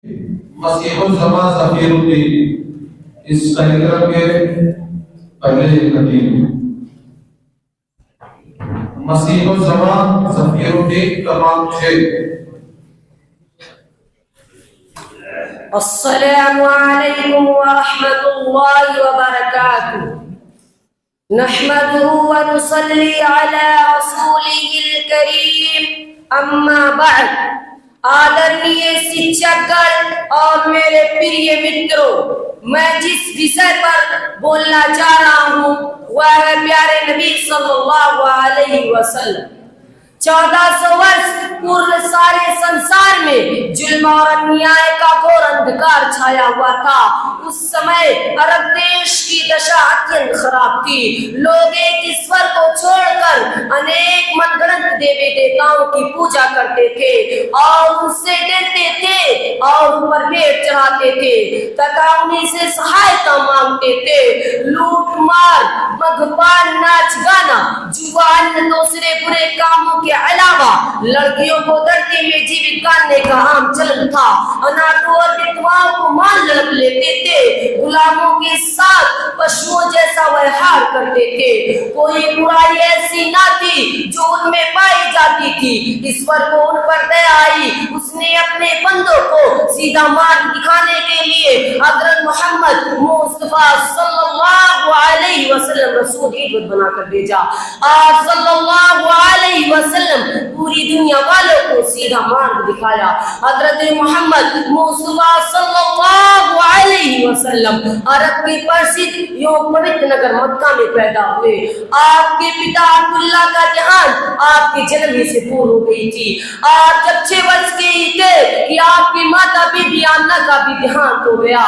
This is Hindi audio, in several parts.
मसीहुज़्ज़मा ज़फ़ीरुद्दीन इस कार्यक्रम के पहले खतीब मसीहुज़्ज़मा ज़फ़ीरुद्दीन क्रमांक 6। अस्सलामु अलैकुम व रहमतुल्लाहि व बरकातुहू। नहमदुहु व नुसल्ली अला रसूलिहिल करीम, अम्मा बअद। आदरणीय शिक्षकगण और मेरे प्रिय मित्रों, मैं जिस विषय पर बोलना चाह रहा हूँ वह है प्यारे नबी सल्लल्लाहु अलैहि वसल्लम। 1400 वर्ष पूर्व सारे संसार में जुल्म और अन्याय का घोर अंधकार छाया हुआ था। उस समय अरब देश की दशा अत्यंत खराब थी। लोग एक ईश्वर को छोड़कर अनेक मनगढ़ंत देवी देवताओं की पूजा करते थे और उससे डरते थे और ऊपर भेंट चढ़ाते थे तथा उन्हीं से सहायता मांगते थे। लूट मार, मद्यपान, नाच गाना, जुआ, अन्य दूसरे बुरे कामों के अलावा लड़कियों को धरती में जीवित करने का आम चलन था। अनाथों और विधवाओं को माल लड़क लेते थे। गुलामों के साथ पशुओं जैसा व्यवहार करते थे। कोई बुराई ऐसी ना थी जो उनमें पाई जाती थी। ईश्वर को उन पर दया आई। उसने अपने बंदों को सीधा मार्ग दिखाने के लिए हज़रत मोहम्मद मुस्तफा सल्लल्लाहु अलैहि वसल्लम रसूल बनाकर भेजा। आप सल्लल्लाहु अलैहि वसल्लम पूरी दुनिया वालों को सीधा मार्ग दिखाया। हज़रत मोहम्मद मुस्तफा सल्लल्लाहु अलैहि वसल्लम अरब के प्रसिद्ध एवं पवित्र नगर मक्का में पैदा हुए। आपके पिता अब्दुल्ला का देहांत आपके जन्म से पूर्व हो गई थी। आप जब 6 वर्ष के ही थे कि आपकी माता बीबी आमना का भी देहांत हो गया।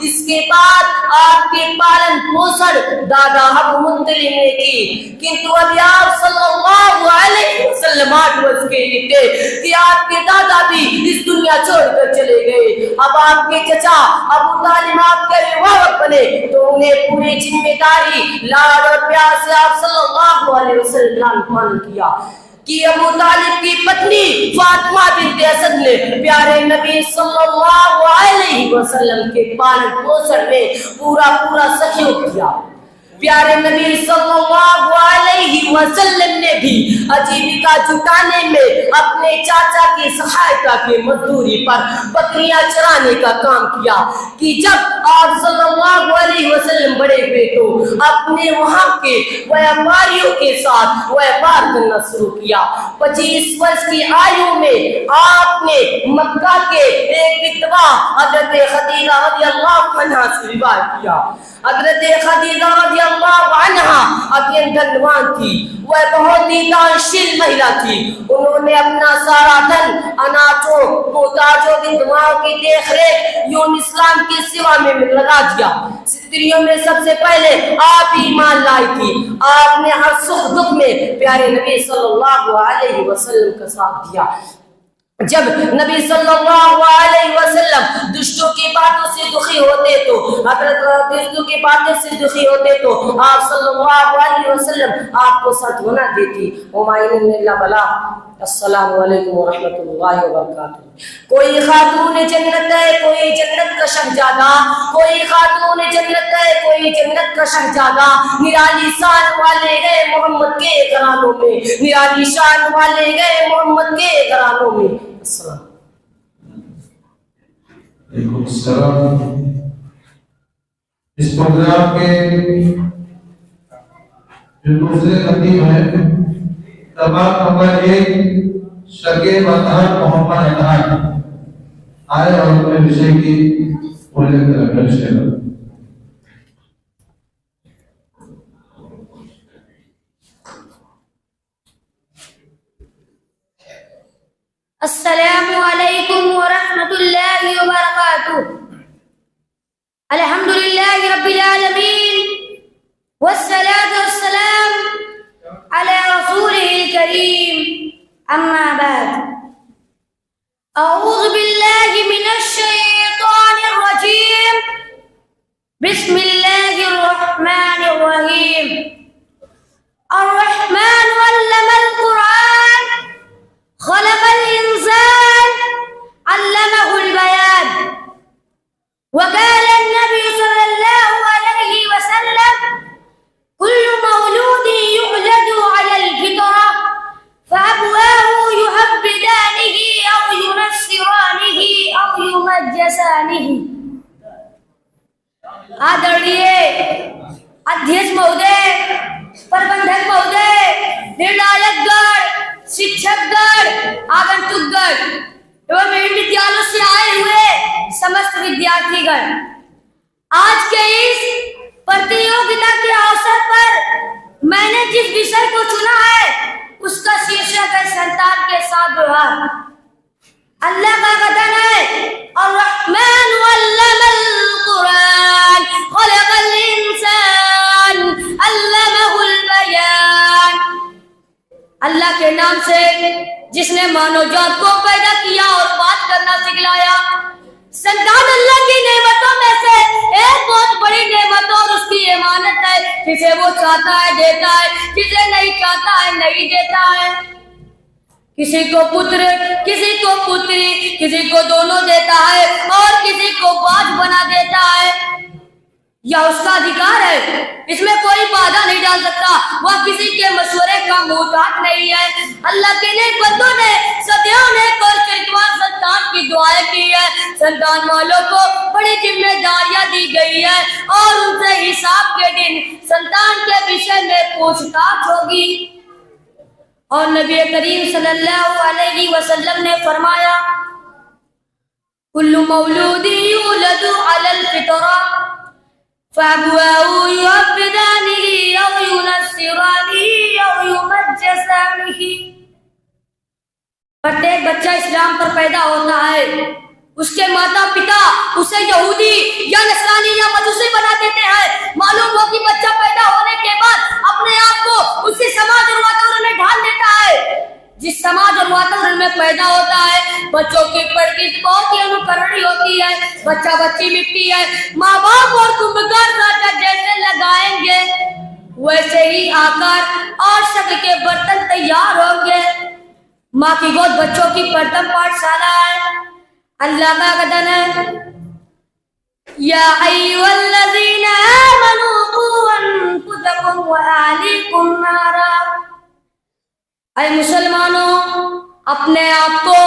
इसके बाद आपके पालन पोषण दादा अबू मुत्तलिब ने की, किंतु अभी आप सल्लल्लाहु अलैहि वसल्लम 8 वर्ष के ही थे कि आपके दादा भी इस दुनिया छोड़कर चले गए। अब आपके चचा अबू तालिब आपके अभिभावक बने तो उन्हें पूरी जिम्मेदारी, लाड और प्यार से आप सल्लल्लाहु अलैहि वसल्लम पालन किया कि अबू तालिब की पत्नी फातिमा बिन्त असद ने प्यारे नबी सल्लल्लाहु अलैहि वसल्लम के पालन पोषण में पूरा सहयोग किया। प्यारे नबी सल्लल्लाहु अलैहि वसल्लम ने भी आजीविका जुटाने में अपने चाचा की सहायता के मजदूरी पर बकरियां चराने का काम किया कि जब आप सल्लल्लाहु अलैहि वसल्लम बड़े हुए तो अपने वहां के व्यापारियों के साथ व्यापार करना शुरू किया। 25 वर्ष की आयु में आपने मक्का के एक विधवा हजरत खदीजा रज़ियल्लाहु अन्हा से विवाह किया। हजरत खदीजा रज़ियल्लाहु अन्हा अत्यंत धनवान थी। वह बहुत ही दानशील महिला थी। उन्होंने अपना सारा धन अनाथों, मोहताजों, विधवाओं की देखरेख एवं इस्लाम की सेवा में लगा दिया। स्त्रियों में सबसे पहले आप ईमान लाई थी। आपने हर सुख दुख में प्यारे नबी सल्लल्लाहु अलैहि वसल्लम का साथ दिया। जब नबी सल्लल्लाहु अलैहि वसल्लम दुष्टों की बातों से दुखी होते तो दुष्टों की बातों से दुखी होते तो आप सल्लल्लाहु अलैहि वसल्लम आपको सांत्वना देती। अस्सलामु अलैकुम व रहमतुल्लाहि व बरकातुहू। कोई खातून जन्नत है, कोई जन्नत का शहजादा, कोई खातून जन्नत है, कोई जन्नत का शहजादा। निराली शान वाले गए मोहम्मद के घरानों में, निराली शान वाले गए मोहम्मद के घरानों में। अस्सलाम। इस प्रोग्राम के जो दूसरे खतीब हैं तमाम नंबर 1 शगे मतहर मोहम्मद अनहान आए और अपने विषय की उल्लेख करें। अस्सलामु अलैकुम व रहमतुल्लाहि व बरकातुहू। अल्हम्दुलिल्लाहि रब्बिल आलमीन वस्सलातु वस्सलाम अला रसूलिहिल करीम, अम्मा बाद। अऊज़ु बिल्लाहि मिनश शैतानिर रजीम। बिस्मिल्लाहिर रहमानिर रहीम। अर्रहमान अल्लमल कुरान खलक़ल इंसान अल्लमहुल बयान। मज्जसानिहि। आदरणीय अध्यक्ष महोदय, प्रबंधक महोदय, निर्णायकगण, शिक्षकगण, आगंतुकगण एवं विभिन्न विद्यालयों से आए हुए समस्त विद्यार्थीगण, आज के इस प्रतियोगिता के अवसर पर मैंने जिस विषय को चुना है उसका शीर्षक है संतान के साथ व्यवहार। अल्लाह का कथन है, अर्रहमान अल्लमल कुरान खलकल इंसान अल्लमहुल बयान। अल्लाह के नाम से जिसने मानव जात को पैदा किया और बात करना सिखलाया। संतान अल्लाह की नेमतों में से एक बहुत बड़ी नेमत और उसकी इमानत है। जिसे वो चाहता है देता है, जिसे नहीं चाहता है नहीं देता है। किसी को पुत्र, किसी को पुत्री, किसी को दोनों देता है और किसी को बाज बना देता है। यह उसका अधिकार है, इसमें कोई बाधा नहीं डाल सकता। वह किसी के मशवरे का मोहताज नहीं है। अल्लाह के नेक बंदों ने सदियों नेक और चरित्रवान संतान की दुआएं की है। संतान वालों को बड़ी जिम्मेदारियां दी गई है और उनसे हिसाब के दिन संतान के विषय में पूछताछ होगी। और नबी करीम सल्लल्लाहु अलैहि वसल्लम ने फरमाया, कुल्लु मौलूदी युलदु अलल फितरा फअबवाहु युहव्विदानिही औ युनस्सिरानिही औ युमज्जिसानिही। प्रत्येक बच्चा इस्लाम पर पैदा होता है। उसके माता पिता उसे यहूदी या नसरानी या मजूसी बना देते हैं। मालूम हो कि बच्चा पैदा होने के बाद अपने आप को उसी समाज और वातावरण में ढाल देता है। जिस समाज और वातावरण में पैदा होता है, बच्चों की प्रकृति बहुत ही अनुकरणीय होती है। बच्चा बच्ची मिट्टी है, माँ बाप और कुंभकार साथ जैसे लगाएंगे वैसे ही आकार और शक्ल के बर्तन तैयार होंगे। माँ की गोद बच्चों की प्रथम पाठशाला है। अल्लाह का कथन है, या अय्युहल्लज़ीना आमनू कू अनफुसकुम व अहलीकुम नारा। ऐ मुसलमानों, अपने आप को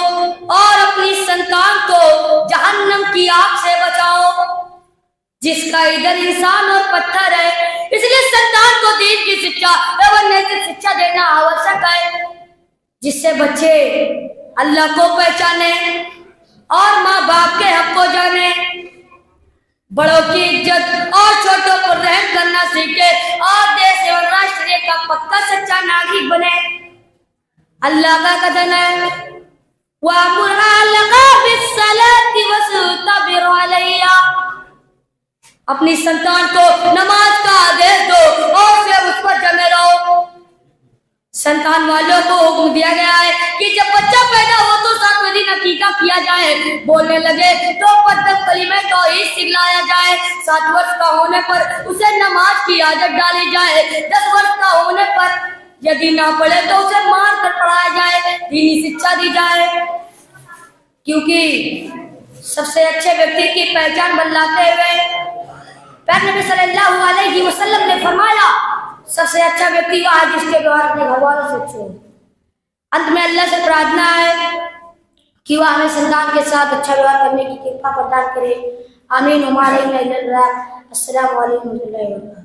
और अपनी संतान को जहन्नम की आग से बचाओ, जिसका ईंधन इंसान और पत्थर है। इसलिए संतान को दीन की शिक्षा एवं नैतिक शिक्षा देना आवश्यक है, जिससे बच्चे अल्लाह को पहचाने और माँ बाप के हक को जाने, बड़ों की इज्जत और छोटों पर रहम करना सीखे और देश एवं राष्ट्र का पक्का सच्चा नागरिक बने। अल्लाह का कथन है, वअमुर अहलका बिस्सलाति वस्तबिर अलैहा। अपनी संतान को नमाज का आदेश दो और फिर उस पर जमे रहो। संतान वालों को हुक्म दिया गया है कि जब बच्चा पैदा हो तो 7वें दिन अकीका किया जाए। बोलने लगे तो प्रथम कलीमे तौहीद सिखलाया जाए। 7 वर्ष का होने पर उसे नमाज की आदत डाली जाए। 10 वर्ष का होने पर यदि ना पढ़े तो उसे मार कर पढ़ाया जाए, दीनी शिक्षा दी जाए। क्योंकि सबसे अच्छे व्यक्ति की पहचान बतलाते हुए प्यारे नबी सल्लल्लाहु अलैहि वसल्लम ने फरमाया, सबसे अच्छा व्यक्ति वह है जिसके व्यवहार अपने घर वालों से अच्छे हो। अंत में अल्लाह से प्रार्थना है कि वह हमें संतान के साथ अच्छा व्यवहार करने की कृपा प्रदान करे। आमीन। अस्सलामु अलैकुम व रहमतुल्लाहि व बरकातहू।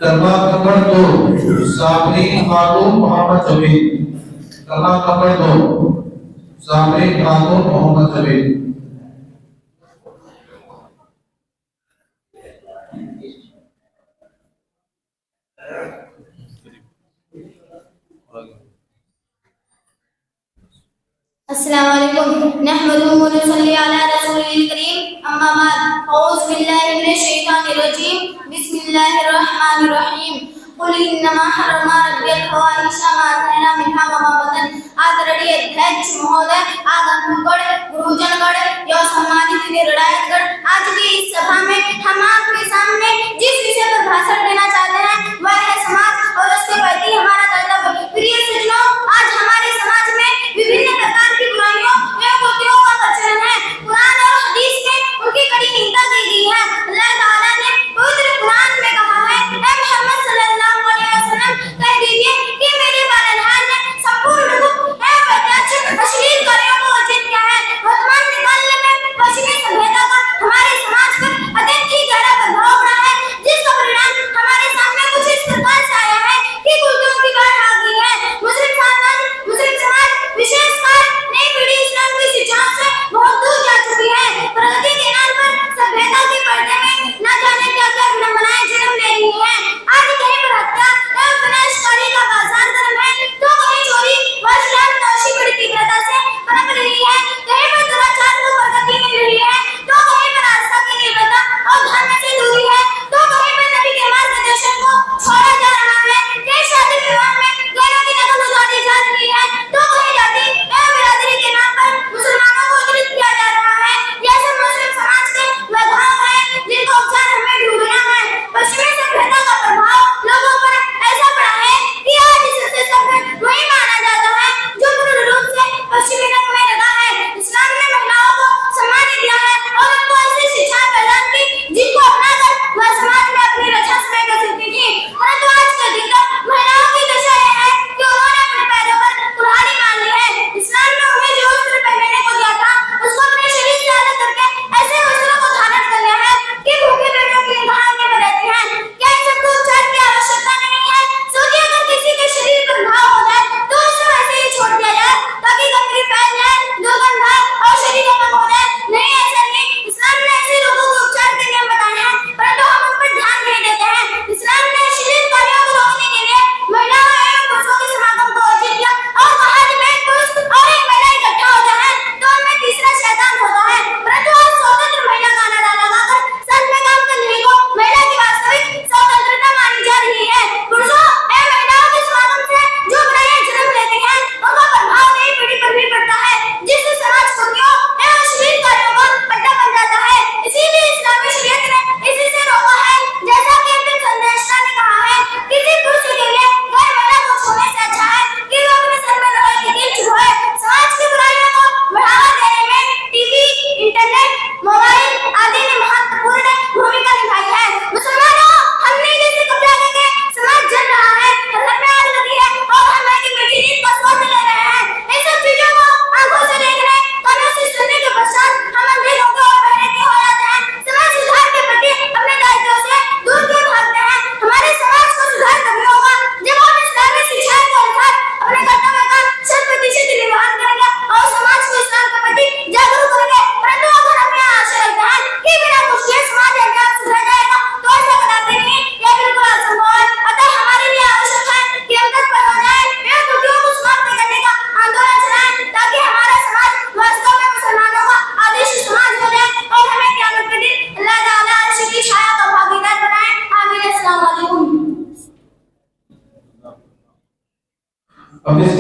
कलमा नंबर 2 साबरी खातून मोहम्मद जमील। कलमा नंबर 2 साबरी खातून मोहम्मद जमील। अस्सलामु अलैकुम नहमदुहु व नसल्ली अला रसूलिल करीम अम्मा बाद औज़ु बिल्लाहि मिनश शैतानिर रजीम बिस्मिल्लाहिर रहमानिर रहीम कुल इन्नमा हर्रमा रब्बिल फवाहिशा मा ज़हरा मिन्हा व मा बतन। आदरणीय अध्यक्ष महोदय, आगंतुकगण, गुरुजनगण एवं सम्मानित निर्णायकगण, आज की इस सभा में हम आपके सामने जिस विषय पर भाषण देना चाहते हैं वह है समाज और उसके प्रति हमारा कर्तव्य। प्रिय सज्जनों, आज हमारे समाज में विभिन्न प्रकार की बुराइयों एवं कुरीतियों का प्रचलन है। कुरान और हदीस में उनकी कड़ी निंदा की गई है। अल्लाह ताला ने पवित्र कुरान में कहा है, ऐ मोहम्मद सल्लल्लाहु अलैहि वसल्लम कह दीजिए कि मेरे पालनहार ने संपूर्ण रूप एवं प्रत्यक्ष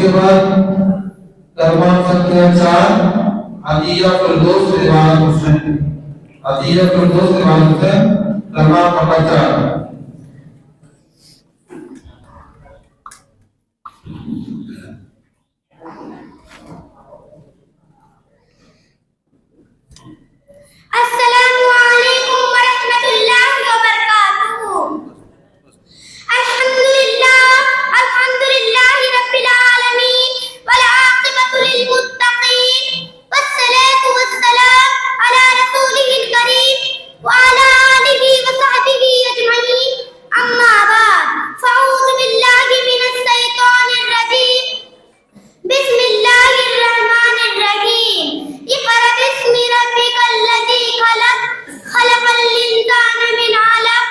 इसके बाद कलमा संख्या 4 अतिया फिरदौस रिवान हुसैन, अतिया फिरदौस रिवान हुसैन कलमा नंबर 4। अस्सलामु अलैकुम व रहमतुल्लाहि व बरकातुहू। अल्हम्दुलिल्लाहि रब्बिल आलमीन वल आक़िबतु लिल मुत्तक़ीन वस्सलातु वस्सलाम अला रसूलिहिल करीम व अला आलिहि व सहबिहि अजमईन। अम्मा बाद फ़अऊज़ु बिल्लाहि मिनश शैतानिर रजीम। बिस्मिल्लाहिर रहमानिर रहीम। इक़रा बिस्मि रब्बिकल लज़ी खलक़, खलक़ल इंसाना मिन अलक़।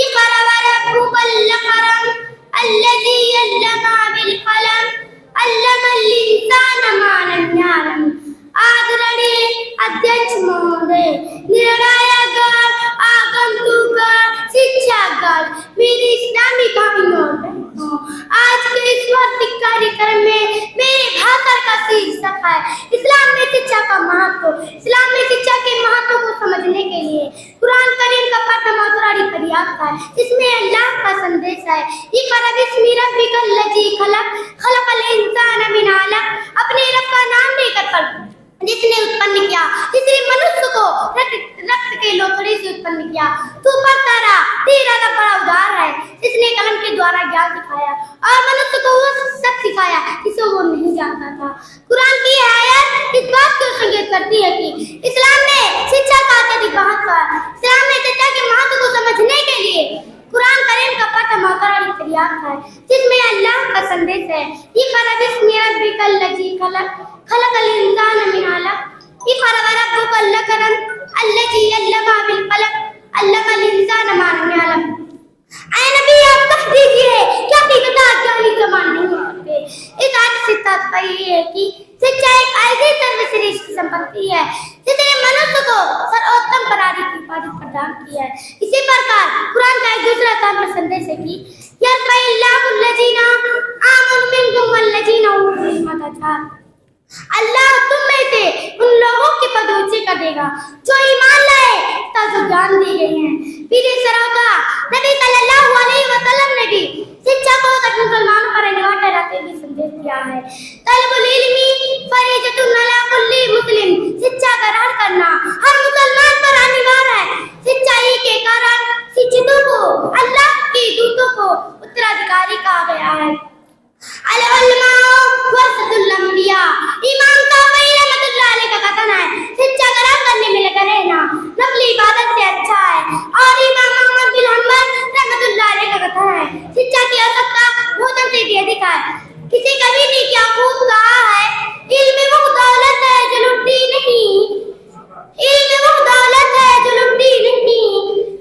इक़रा व रब्बुकल अकरम, अल्लज़ी अल्लमा बिल क़लम, अल्लमल इंसाना मा लम यअलम। आदरणीय अध्यक्ष महोदय, निर्णायकगण, आगंतुकगण, शिक्षकगण, मेरे इस्लामी भाइयों और बहनों, आज के इस वार्षिक कार्यक्रम में मेरे भाषण का शीर्षक है इस्लाम में शिक्षा का महत्व। इस्लाम में शिक्षा के महत्व को समझने के लिए कुरान करीम का प्रथम अवतरण पर्याप्त है। इसमें अल्लाह का संदेश है, इक़रा बिस्मि रब्बिकल लज़ी खलक़, खलक़ल इंसाना मिन अलक़। अपने रब का नाम लेकर पढ़ जिसने उत्पन्न किया, जिसने मनुष्य को रक्त के लोथड़े से उत्पन्न किया। तू पढ़ता रहा, तेरा रब बड़ा उदार है, जिसने कलम के द्वारा ज्ञान सिखाया और मनुष्य को वो सब सिखाया जिसे वो नहीं जानता था। कुरान की आयत इस बात को संकेत करती है कि इस्लाम में शिक्षा का अत्यधिक महत्व है। इस्लाम में शिक्षा के महत्व को समझने के लिए कुरान करीम का प्रथम अवतरण पर्याप्त है, जिसमें अल्लाह का संदेश है, इक़रा बिस्मि रब्बिकल लज़ी खलक़, खलक़ल इंसाना मिन अलक़। इक़रा व रब्बुकल अकरम, अल्लज़ी अल्लमा बिल क़लम, अल्लमल इंसाना मा लम यअलम। ऐ नबी, आप कह दीजिए क्या हकीकत अज्ञानी समान नहीं हो सकते। इस आयत से तात्पर्य है कि शिक्षा एक ऐसी सर्वश्रेष्ठ संपत्ति है जिसने मनुष्य को सर्वोत्तम करारी की उपाधि प्रदान की है। इसी प्रकार कुरान का एक दूसरा तात्पर्य संदेश है कि यरफ़इल्लाहु लज़ीना आमनु मिनकुम वल्लज़ीना ऊतुल इल्म दरजात। अल्लाह तुम में से उन लोगों के पद ऊंचे कर देगा जो ईमान लाए तथा जो ज्ञान दिए गए हैं। फिर सरौता नबी सल्लल्लाहु अलैहि वसल्लम ने भी शिक्षा को सब मुसलमानों पर अनिवार्य ठहराते हुए संदेश दिया है, तलबुल इल्मी फरीज़तुन अला कुल्ली मुस्लिम। शिक्षा ग्रहण करना हर मुसलमान पर अनिवार्य है। शिक्षा ही के कारण शिक्षितों को अल्लाह के दूतों को उत्तराधिकारी कहा गया है। इमाम ताबई रहमतुल्लाह अलैह का कथन है, शिक्षा ग्रहण करने में लगा रहना नफली इबादत से अच्छा है। और इमाम अहमद बिन हंबल रहमतुल्लाह अलैह का कथन है, शिक्षा की आवश्यकता भोजन से भी अधिक है। किसी कवि ने क्या खूब कहा है, इल्म वो दौलत है जो लुटती नहीं, इल्म वो दौलत है जो लुटती नहीं,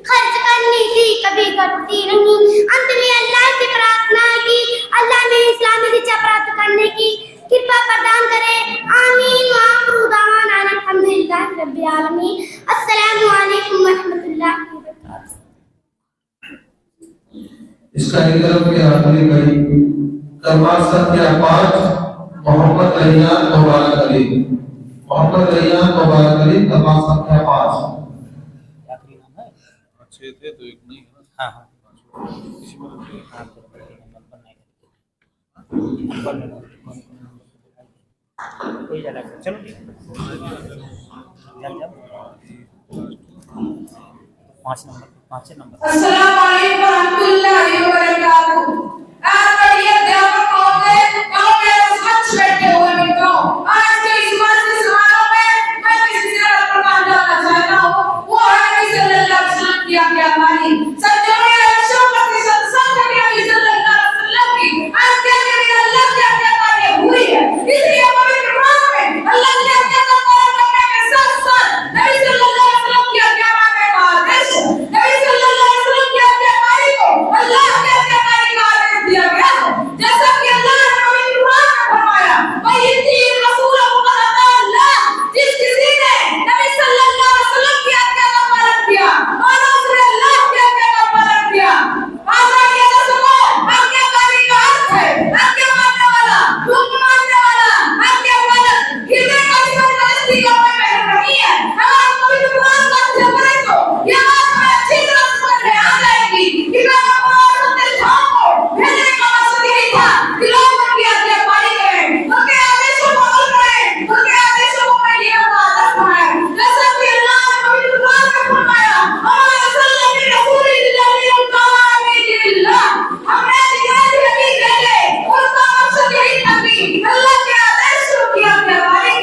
खर्च करने से कभी घटती नहीं। अंत में अल्लाह से प्रार्थना है कि अल्लाह में इस्लामी शिक्षा प्राप्त करने की कृपा प्रदान करे। आमीन व आखिरु दावाना अल्हम्दुलिल्लाहि रब्बिल आलमीन। अस्सलामु अलैकुम व रहमतुल्लाहि व बरकातुहू। इस कार्यक्रम के आखिरी कड़ी कलमा संख्या 5 मोहम्मद रैयान मुबारक अली, मोहम्मद रैयान मुबारक अली कलमा संख्या 5। आखिरी नाम है 6 थे तो एक नहीं है ना। हाँ हाँ इसी में रखते हैं। हाँ तो नंबर नहीं कोई ज़्यादा चलो ठीक है। जब 5 नंबर 5 नंबर। अस्सलाम वालेकुम रहमतुल्लाहि व बरकातुहू। आज बड़ी अध्यापक महोदय और मेरे स्वच्छ बैठे हुए मित्रों, आज के इस वर्ष समारोह में मैं किसी से प्रदान करना चाहता हूँ, वो है नबी सल्लल्लाहु अलैहि वसल्लम की आज्ञा तालीम। सच्चों में 100% संख्या में नबी सल्लल्लाहु अलैहि वसल्लम की आज्ञा के बिना अल्लाह की आज्ञा तालीम हुई है। इसलिए पवित्र कुरान में अल्लाह की आज्ञा का पालन करने के साथ-साथ नबी सल्लल्लाहु अलैहि वसल्लम की आज्ञा मानने का आदेश है। नबी सल्लल्लाहु अलैहि वसल्लम की आज्ञाकारी को अल्लाह की आज्ञाकारी का आदेश दिया गया है। जैसा कि अल्लाह ने पवित्र कुरान में फरमाया, वही तीन रसूल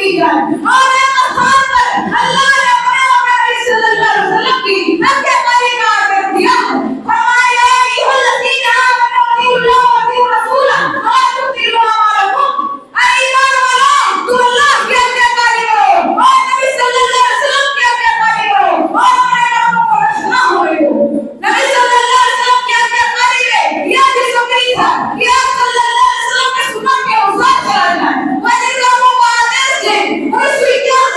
की जाए। और एक स्थान पर अल्लाह ने अपने नबी सल्लल्लाहु अलैहि वसल्लम की नक्शेकारी का कर दिया। फरमाया अय्युहल्लज़ीना आमनू अतिउल्लाह व अतिउर रसूल व तुतिउ अमारकुम। ऐ ईमान वालों, तुम अल्लाह की आज्ञाकारी करो और नबी सल्लल्लाहु अलैहि वसल्लम की आज्ञाकारी करो और अपने कामों को रखना होए हो। नबी सल्लल्लाहु अलैहि वसल्लम की आज्ञाकारी में यह भी ज़रूरी था कि आप सल्लल्लाहु अलैहि वसल्लम के सुन्नत के अनुसार चला जाए। वह जिन कामों को आदेश दे उन्हें स्वीकार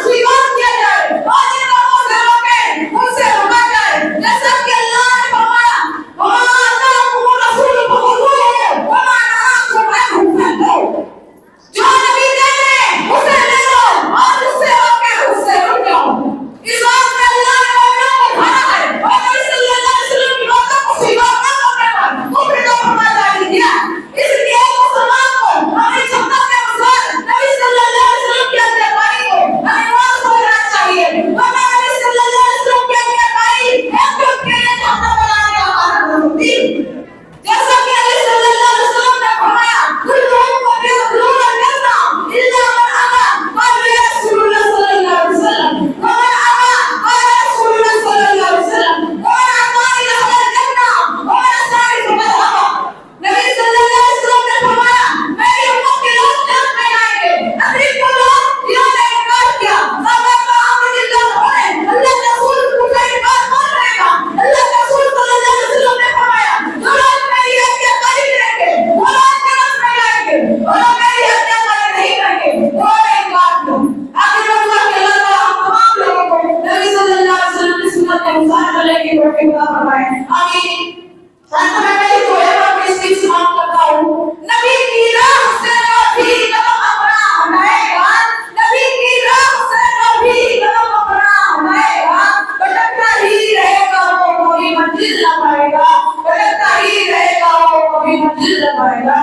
किया जाए और जिन कामों से रोके उनसे रोका जाए। जैसा कि अल्लाह ने फरमाया, वमा आताकुमुर रसूल फखुज़ूहु वमा नहाकुम अन्हु फंतहू। जो नबी दे रहे उसे ले लो और उससे रोके उससे रुक जाओ। इस बात में अल्लाह ने मोमिनों को कहा है और नबी सल्लल्लाहु अलैहि वसल्लम की बातों को स्वीकार न करने पर कुफ्र का फरमान जारी किया। इसलिए मुसलमान को अपनी क्षमता के अनुसार नबी सल्लल्लाहु अलैहि वसल्लम की आज्ञाकारी को अनिवार्य समझना चाहिए, वरना नबी सल्लल्लाहु अलैहि वसल्लम की आज्ञाकारी एक वक्त के लिए जहन्नम बनाने का कारण होती। जैसा कि नबी सल्लल्लाहु अलैहि वसल्लम ने फरमाया, कुल्लु उम्मती यदखुलून अल-जन्नह इल्ला मन अबा क़ाल या रसूलुल्लाह सल्लल्लाहु अलैहि वसल्लम व मन अबा क़ाल या रसूलुल्लाह सल्लल्लाहु अलैहि वसल्लम व मन अतानी दखल अल-जन्नह व मन असानी फक़द अबा। नबी सल्लल्लाहु अलैहि वसल्लम ने फरमाया, मेरी उम्मत के लोग जन्नत में आएंगे। तकरीब को लोग जिन्होंने इनकार किया, साहबा आमिनुल्लाह ने अल्लाह के रसूल का इनकार कौन करेगा? अल्लाह के रसूल सल्लल्लाहु अलैहि वसल्लम ने फरमाया, जो लोग मेरी आज्ञाकारी करेंगे वो लोग जन्नत में जाएंगे और जो मेरी आज्ञाकारी नहीं करेंगे वो इनकार करो। आखिर में दुआ कि अल्लाह ताला हम तमाम लोगों को नबी सल्लल्लाहु अलैहि वसल्लम की सुन्नत के अनुसार चलने की तौफीक अता फरमाए। आमीन। अंत में मैं इस दुआ पर पेशगी समाप्त करता हूँ। नबी की राह से कभी कदम अपना हटाएगा, नबी की राह से कभी कदम अपना हटाएगा, भटकता ही रहेगा वो कभी मंजिल न पाएगा, भटकता ही रहेगा वो कभी मंजिल न पाएगा।